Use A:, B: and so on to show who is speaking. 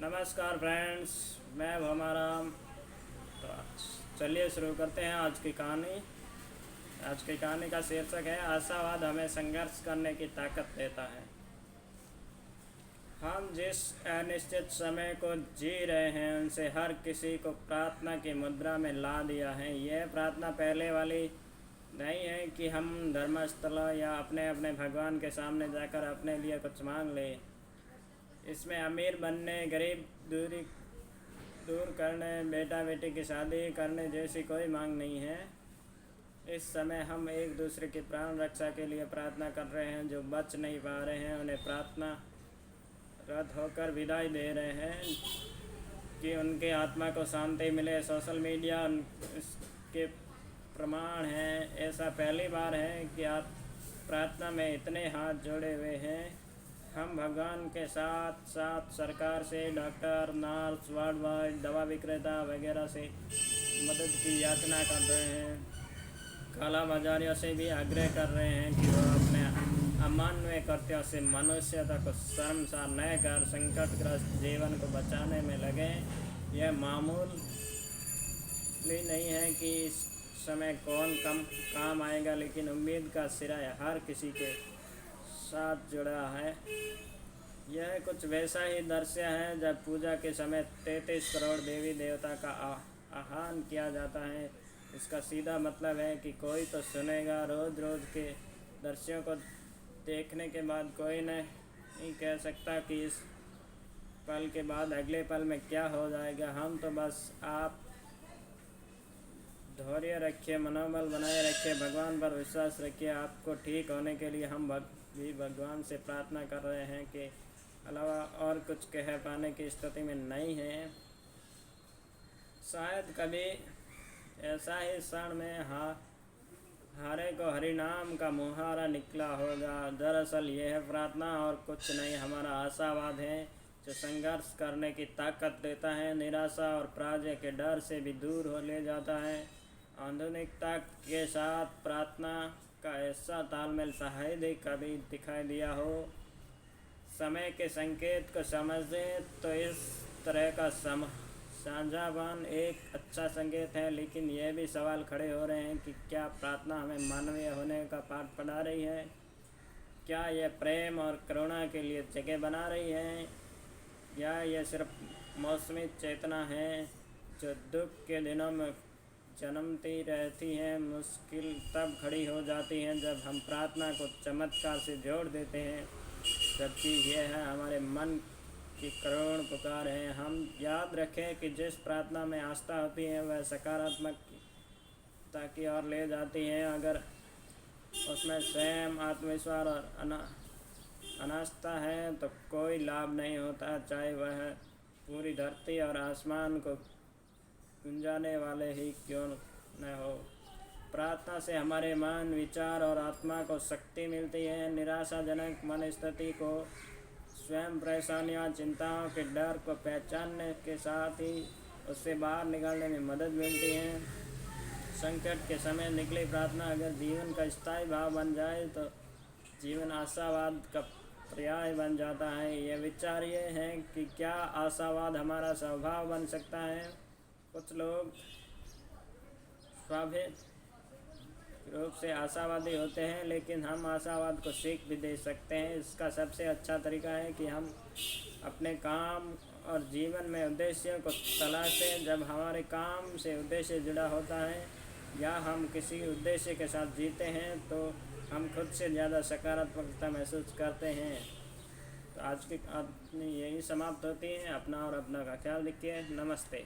A: नमस्कार फ्रेंड्स, मैं भमाराम। तो चलिए शुरू करते हैं आज की कहानी। आज की कहानी का शीर्षक है आशावाद हमें संघर्ष करने की ताकत देता है। हम जिस अनिश्चित समय को जी रहे हैं उनसे हर किसी को प्रार्थना की मुद्रा में ला दिया है। यह प्रार्थना पहले वाली नहीं है कि हम धर्मस्थल या अपने अपने भगवान के सामने जाकर अपने लिए कुछ मांग लें। इसमें अमीर बनने, गरीब दूर करने, बेटा बेटी की शादी करने जैसी कोई मांग नहीं है। इस समय हम एक दूसरे की प्राण रक्षा के लिए प्रार्थना कर रहे हैं। जो बच नहीं पा रहे हैं उन्हें प्रार्थना रद्द होकर विदाई दे रहे हैं कि उनके आत्मा को शांति मिले। सोशल मीडिया इसके प्रमाण हैं। ऐसा पहली बार है कि आप प्रार्थना में इतने हाथ जोड़े हुए हैं। हम भगवान के साथ साथ सरकार से, डॉक्टर, नर्स, वार्ड बॉय, दवा विक्रेता वगैरह से मदद की याचना कर रहे हैं। काला बाजारियों से भी आग्रह कर रहे हैं कि वह अपने अमानवीय कृत्यों से मनुष्यता को शर्मसार न कर संकटग्रस्त जीवन को बचाने में लगें। यह मामूली नहीं है कि इस समय कौन कम काम आएगा, लेकिन उम्मीद का सिरा हर किसी के साथ जुड़ा है। यह कुछ वैसा ही दृश्य है जब पूजा के समय 33 करोड़ देवी देवता का आह्वान किया जाता है। इसका सीधा मतलब है कि कोई तो सुनेगा। रोज़ रोज़ के दृश्यों को देखने के बाद कोई नहीं कह सकता कि इस पल के बाद अगले पल में क्या हो जाएगा। हम तो बस आप धैर्य रखिए, मनोबल बनाए रखिए, भगवान पर विश्वास रखिए। आपको ठीक होने के लिए हम भी भगवान से प्रार्थना कर रहे हैं कि अलावा और कुछ कह पाने की स्थिति में नहीं है। शायद कभी ऐसा ही क्षण में हारे को हरिनाम का मुहारा निकला होगा। दरअसल यह प्रार्थना और कुछ नहीं, हमारा आशावाद है जो संघर्ष करने की ताकत देता है, निराशा और पराजय के डर से भी दूर हो ले जाता है। आधुनिकता के साथ प्रार्थना का ऐसा तालमेल शायद ही कभी दिखाई दिया हो। समय के संकेत को समझें तो इस तरह का साझापन एक अच्छा संकेत है, लेकिन यह भी सवाल खड़े हो रहे हैं कि क्या प्रार्थना हमें मानवीय होने का पाठ पढ़ा रही है? क्या यह प्रेम और करुणा के लिए जगह बना रही है, या यह सिर्फ मौसमी चेतना है जो दुख के दिनों में जन्मती रहती है? मुश्किल तब खड़ी हो जाती है जब हम प्रार्थना को चमत्कार से जोड़ देते हैं, जबकि यह है हमारे मन की करुण पुकार है। हम याद रखें कि जिस प्रार्थना में आस्था होती है वह सकारात्मकता की ओर ले जाती है। अगर उसमें स्वयं आत्मविश्वास और अनास्था है तो कोई लाभ नहीं होता, चाहे वह पूरी धरती और आसमान को गुंजाने वाले ही क्यों न हो। प्रार्थना से हमारे मन, विचार और आत्मा को शक्ति मिलती है। निराशाजनक मन स्थिति को, स्वयं परेशानियाँ, चिंताओं के डर को पहचानने के साथ ही उससे बाहर निकलने में मदद मिलती है। संकट के समय निकली प्रार्थना अगर जीवन का स्थायी भाव बन जाए तो जीवन आशावाद का पर्याय बन जाता है। यह विचार ये है कि क्या आशावाद हमारा स्वभाव बन सकता है? कुछ लोग स्वाभाविक रूप से आशावादी होते हैं, लेकिन हम आशावाद को सीख भी दे सकते हैं। इसका सबसे अच्छा तरीका है कि हम अपने काम और जीवन में उद्देश्य को तलाशें। जब हमारे काम से उद्देश्य जुड़ा होता है या हम किसी उद्देश्य के साथ जीते हैं तो हम खुद से ज़्यादा सकारात्मकता महसूस करते हैं। तो आज की अपनी यही समाप्त होती है। अपना और अपना का ख्याल रखिए। नमस्ते।